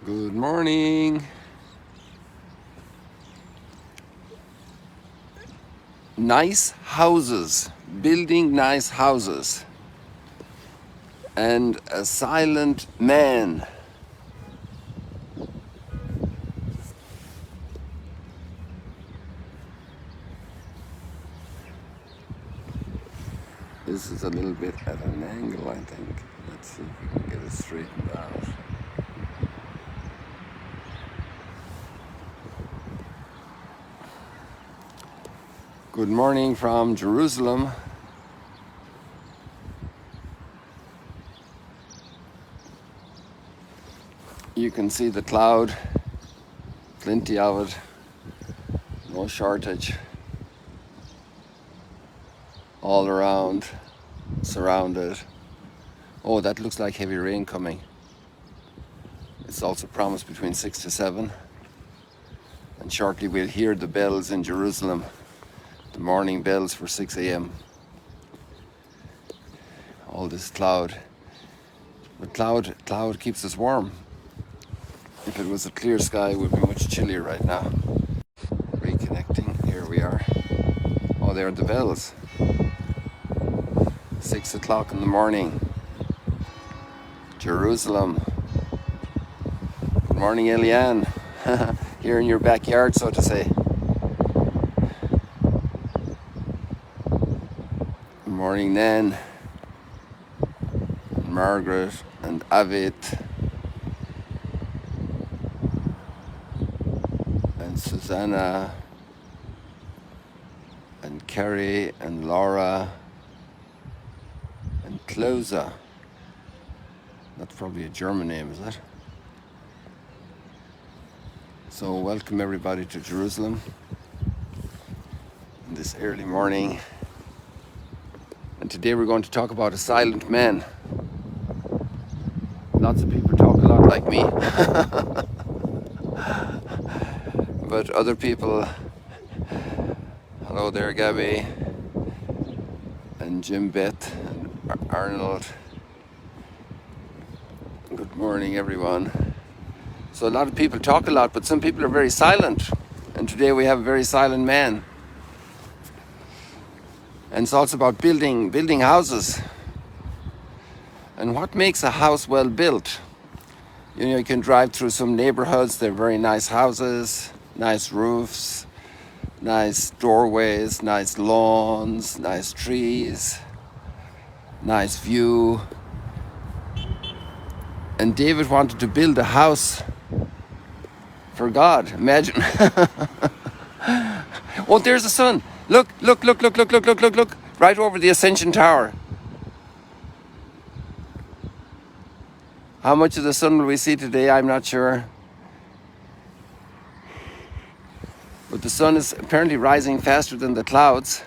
Good morning. Nice houses, building nice houses, and a silent man. This is a little bit at an angle, I think. Let's see if we can get it straightened out. Good morning from Jerusalem. You can see the cloud, plenty of it, no shortage, all around, surrounded. Oh, that looks like heavy rain coming. It's also promised between 6 to 7. And shortly we'll hear the bells in Jerusalem, the morning bells for 6 a.m. All this cloud. But cloud keeps us warm. If it was a clear sky, it would be much chillier right now. Reconnecting, here we are. Oh, there are the bells. 6 o'clock in the morning. Jerusalem. Good morning, Eliane. Here in your backyard, so to say. Good morning, Nan. Margaret and Avid. And Susanna. And Carrie and Laura. And Closa. That's probably a German name, is it? So welcome everybody to Jerusalem in this early morning. And today we're going to talk about a silent man. Lots of people talk a lot like me. But other people, hello there Gabby, and Jim Beth, and Arnold. Good morning everyone. So a lot of people talk a lot, but some people are very silent. And today we have a very silent man. And it's also about building houses. And what makes a house well built? You know, you can drive through some neighborhoods, they're very nice houses, nice roofs, nice doorways, nice lawns, nice trees, nice view. And David wanted to build a house for God. Imagine. Oh, there's the sun. Look. Right over the Ascension Tower. How much of the sun will we see today? I'm not sure. But the sun is apparently rising faster than the clouds.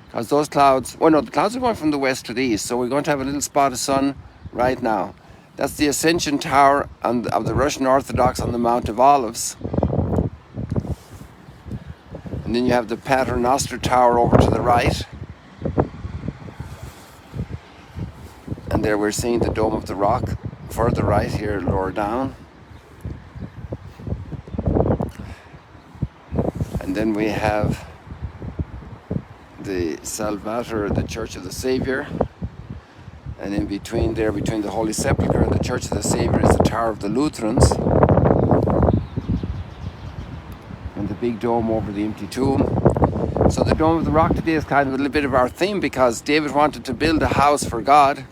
Because those clouds, well no, the clouds are going from the west to the east. So we're going to have a little spot of sun right now. That's the Ascension Tower of the Russian Orthodox on the Mount of Olives. And then you have the Paternoster Tower over to the right. And there we're seeing the Dome of the Rock further right here, lower down. And then we have the Salvator, the Church of the Savior. And in between there, between the Holy Sepulchre and the Church of the Savior, is the Tower of the Lutherans. And the big dome over the empty tomb. So the Dome of the Rock today is kind of a little bit of our theme, because David wanted to build a house for God.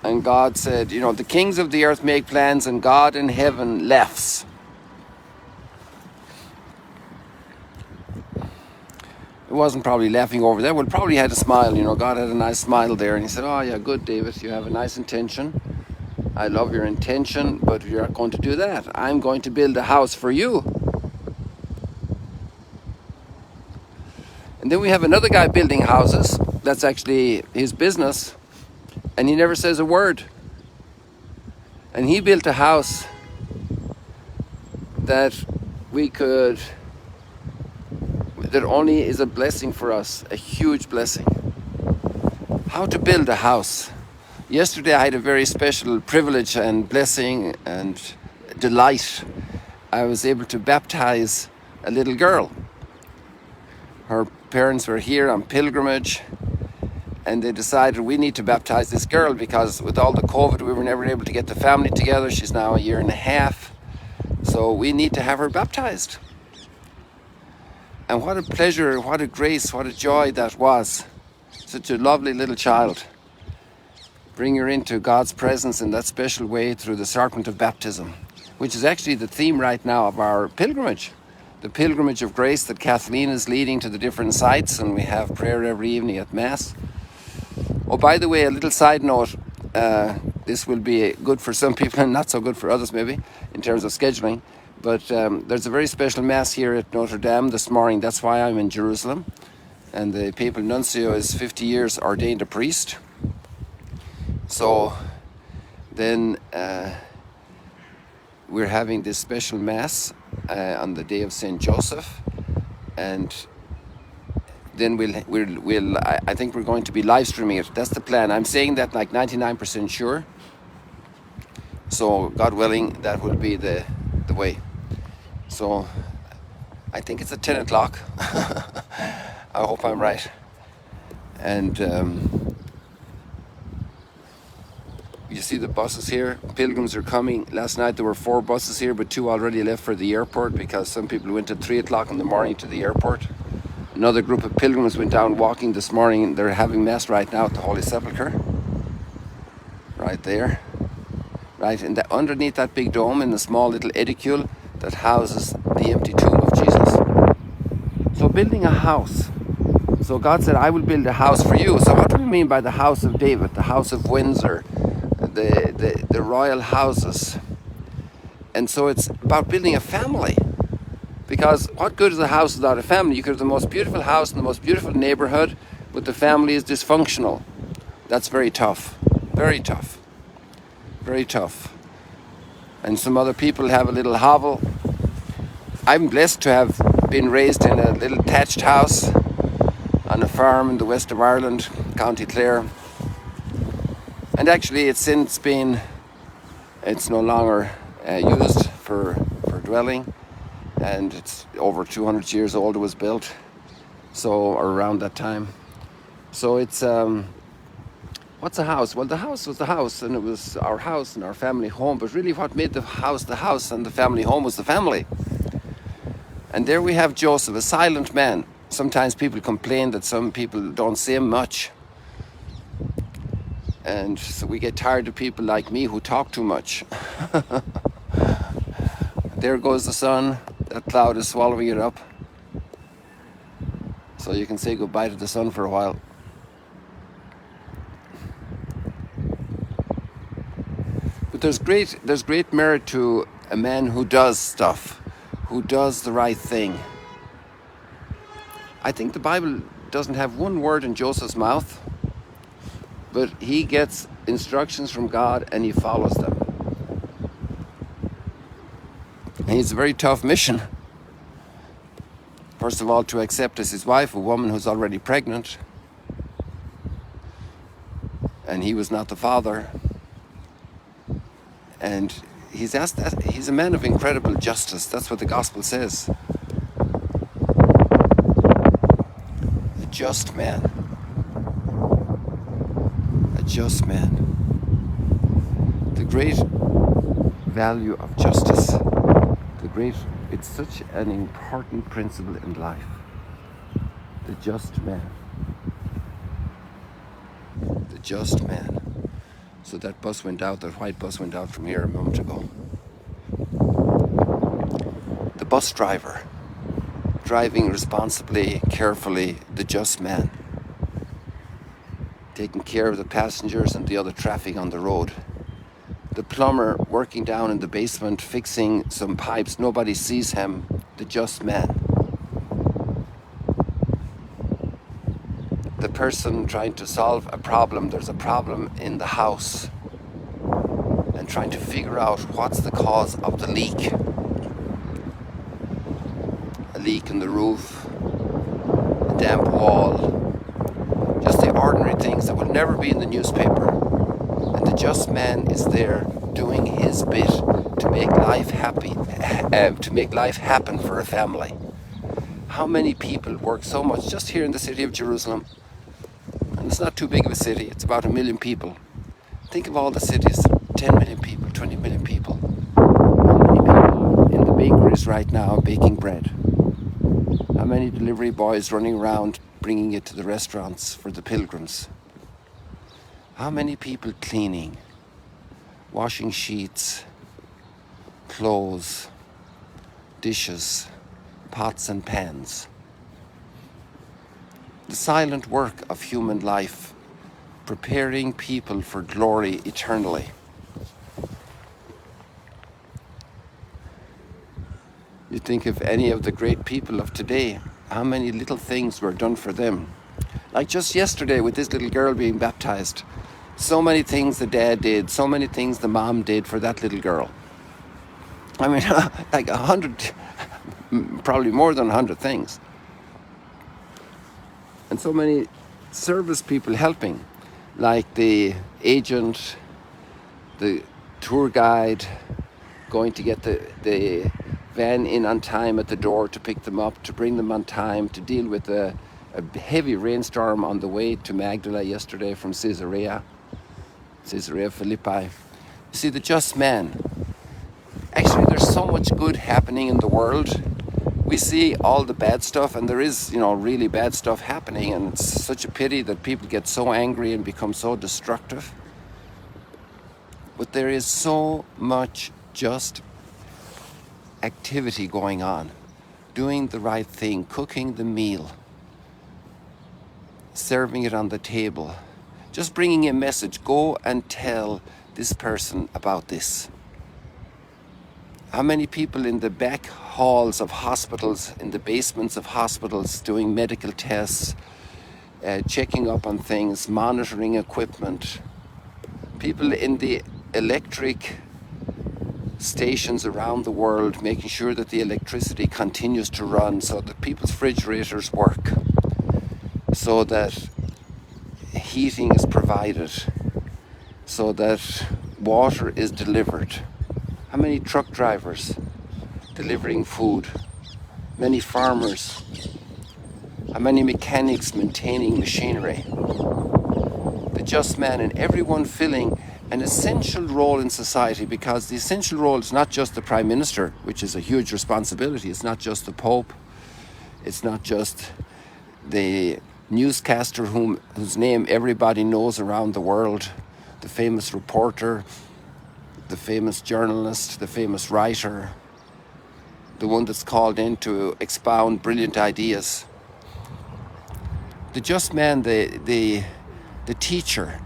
And God said, you know, the kings of the earth make plans and God in heaven laughs. It wasn't probably laughing over that. Well, probably had a smile, you know. God had a nice smile there. And he said, oh yeah, good, David. You have a nice intention. I love your intention, but you're not going to do that. I'm going to build a house for you. And then we have another guy building houses. That's actually his business. And he never says a word. And he built a house that that only is a blessing for us, a huge blessing. How to build a house. Yesterday I had a very special privilege and blessing and delight. I was able to baptize a little girl. Her parents were here on pilgrimage, and they decided we need to baptize this girl because with all the COVID we were never able to get the family together. She's now a year and a half, so we need to have her baptized. And what a pleasure, what a grace, what a joy that was. Such a lovely little child. Bring her into God's presence in that special way through the sacrament of baptism, which is actually the theme right now of our pilgrimage. The pilgrimage of grace that Kathleen is leading to the different sites, and we have prayer every evening at Mass. Oh, by the way, a little side note, this will be good for some people and not so good for others maybe, in terms of scheduling. But there's a very special Mass here at Notre Dame this morning. That's why I'm in Jerusalem. And the Papal Nuncio is 50 years ordained a priest. So then we're having this special Mass on the day of St. Joseph. And then I think we're going to be live streaming it. That's the plan. I'm saying that like 99% sure. So God willing, that will be the way. So I think it's at 10 o'clock. I hope I'm right. And you see the buses here. Pilgrims are coming. Last night there were 4 buses here, but 2 already left for the airport because some people went at 3 o'clock in the morning to the airport. Another group of pilgrims went down walking this morning. They're having Mass right now at the Holy Sepulchre. Right there. Right, and underneath that big dome in the small little edicule that houses the empty tomb of Jesus. So building a house. So God said, I will build a house for you. So what do we mean by the house of David, the house of Windsor, the royal houses? And so it's about building a family. Because what good is a house without a family? You could have the most beautiful house in the most beautiful neighborhood, but the family is dysfunctional. That's very tough. Very tough. Very tough. And some other people have a little hovel. I'm blessed to have been raised in a little thatched house on a farm in the west of Ireland, County Clare. And actually it's no longer used for dwelling. And it's over 200 years old it was built, so, or around that time. So it's, what's a house? Well, the house was the house, and it was our house and our family home, but really what made the house and the family home was the family. And there we have Joseph, a silent man. Sometimes people complain that some people don't say much. And so we get tired of people like me who talk too much. There goes the sun. That cloud is swallowing it up. So you can say goodbye to the sun for a while. But there's great merit to a man who does stuff, who does the right thing. I think the Bible doesn't have one word in Joseph's mouth, but he gets instructions from God and he follows them. And it's a very tough mission. First of all, to accept as his wife a woman who's already pregnant. And he was not the father. And he's asked that. He's a man of incredible justice. That's what the gospel says. A just man. A just man. The great value of justice. It's such an important principle in life. The just man. The just man. So that white bus went out from here a moment ago. The bus driver, driving responsibly, carefully, the just man. Taking care of the passengers and the other traffic on the road. The plumber working down in the basement, fixing some pipes. Nobody sees him. The just man. The person trying to solve a problem. There's a problem in the house. And trying to figure out what's the cause of the leak. A leak in the roof. A damp wall. Just the ordinary things that would never be in the newspaper. just man is there doing his bit to make life happen for a family. How many people work so much just here in the city of Jerusalem? And it's not too big of a city, it's about 1 million people. Think of all the cities, 10 million people, 20 million people. How many people in the bakeries right now baking bread? How many delivery boys running around bringing it to the restaurants for the pilgrims? How many people cleaning, washing sheets, clothes, dishes, pots and pans? The silent work of human life, preparing people for glory eternally. You think of any of the great people of today, how many little things were done for them. Like just yesterday with this little girl being baptized. So many things the dad did, so many things the mom did for that little girl. I mean, like 100, probably more than 100 things. And so many service people helping, like the agent, the tour guide, going to get the van in on time at the door to pick them up, to bring them on time, to deal with a heavy rainstorm on the way to Magdala yesterday from Caesarea Philippi. You see, the just man. Actually, there's so much good happening in the world. We see all the bad stuff, and there is, really bad stuff happening, and it's such a pity that people get so angry and become so destructive. But there is so much just activity going on, doing the right thing, cooking the meal, serving it on the table, just bringing a message. Go and tell this person about this. How many people in the back halls of hospitals, in the basements of hospitals, doing medical tests, checking up on things, monitoring equipment. People in the electric stations around the world, making sure that the electricity continues to run so that people's refrigerators work, so that heating is provided, so that water is delivered. How many truck drivers delivering food? Many farmers. How many mechanics maintaining machinery? The just man, and everyone filling an essential role in society, because the essential role is not just the Prime Minister, which is a huge responsibility. It's not just the Pope. It's not just the newscaster whose name everybody knows around the world, the famous reporter, the famous journalist, the famous writer, the one that's called in to expound brilliant ideas. The just man, the teacher,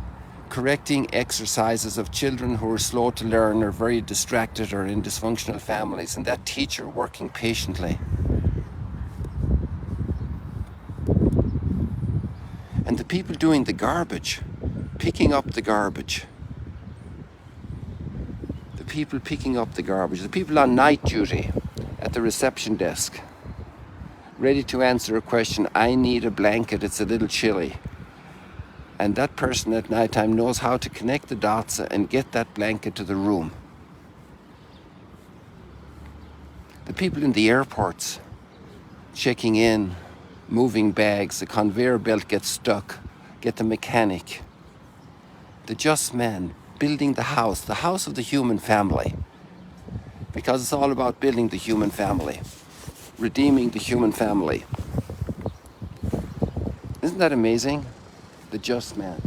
correcting exercises of children who are slow to learn or very distracted or in dysfunctional families, and that teacher working patiently. And the people doing the garbage, picking up the garbage. The people picking up the garbage. The people on night duty at the reception desk, ready to answer a question. I need a blanket, it's a little chilly. And that person at nighttime knows how to connect the dots and get that blanket to the room. The people in the airports, checking in, moving bags, the conveyor belt gets stuck, get the mechanic. The just man building the house of the human family. Because it's all about building the human family, redeeming the human family. Isn't that amazing? The just man.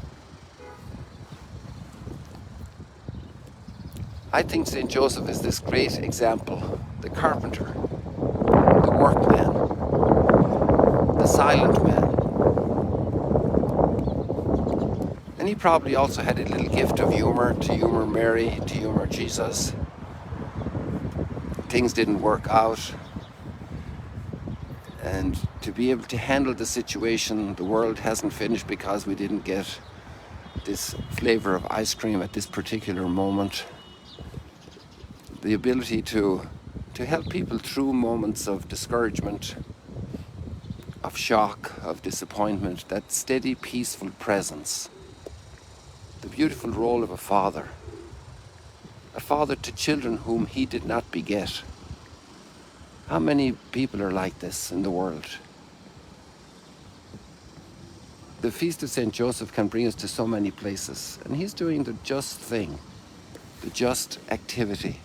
I think St. Joseph is this great example. The carpenter, the workman, the silent man. And he probably also had a little gift of humor, to humor Mary, to humor Jesus. Things didn't work out. And to be able to handle the situation, the world hasn't finished because we didn't get this flavor of ice cream at this particular moment. The ability to help people through moments of discouragement, of shock, of disappointment, that steady, peaceful presence. The beautiful role of a father to children whom he did not beget. How many people are like this in the world? The Feast of St. Joseph can bring us to so many places, and he's doing the just thing, the just activity,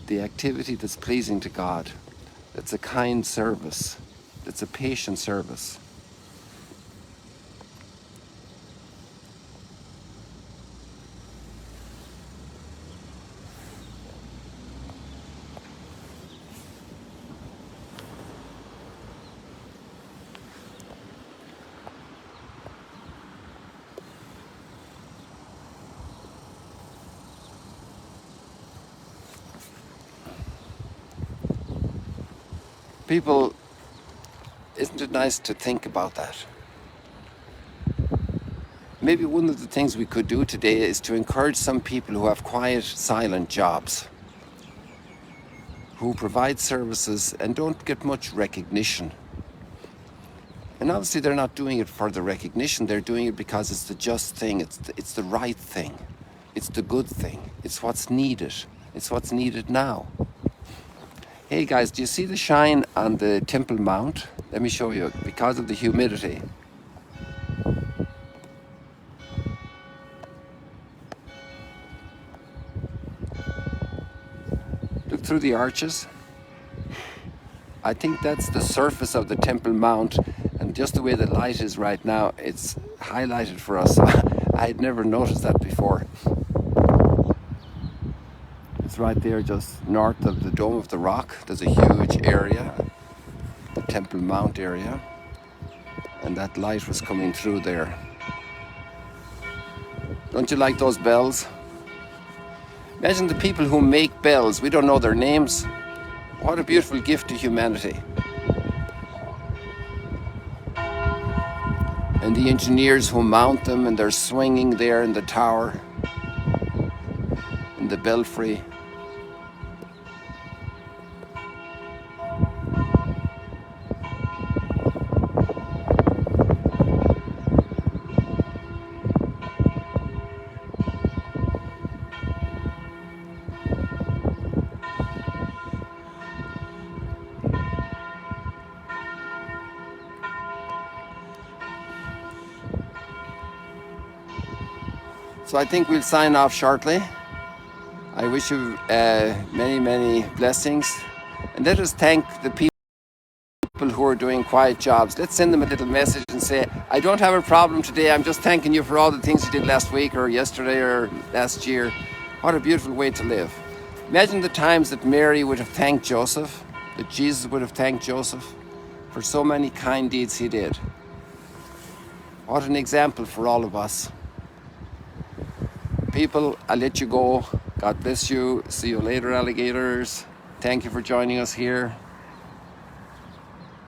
the activity that's pleasing to God, that's a kind service, that's a patient service. People, isn't it nice to think about that? Maybe one of the things we could do today is to encourage some people who have quiet, silent jobs, who provide services and don't get much recognition. And obviously they're not doing it for the recognition, they're doing it because it's the just thing, it's the right thing, it's the good thing, it's what's needed now. Hey guys, do you see the shine on the Temple Mount? Let me show you, because of the humidity. Look through the arches. I think that's the surface of the Temple Mount, and just the way the light is right now, it's highlighted for us. I had never noticed that before. It's right there just north of the Dome of the Rock. There's a huge area, the Temple Mount area, and that light was coming through there. Don't you like those bells? Imagine the people who make bells. We don't know their names. What a beautiful gift to humanity. And the engineers who mount them, and they're swinging there in the tower, in the belfry. So I think we'll sign off shortly. I wish you many, many blessings. And let us thank the people who are doing quiet jobs. Let's send them a little message and say, I don't have a problem today. I'm just thanking you for all the things you did last week or yesterday or last year. What a beautiful way to live. Imagine the times that Mary would have thanked Joseph, that Jesus would have thanked Joseph for so many kind deeds he did. What an example for all of us. People, I'll let you go. God bless you. See you later, alligators. Thank you for joining us here.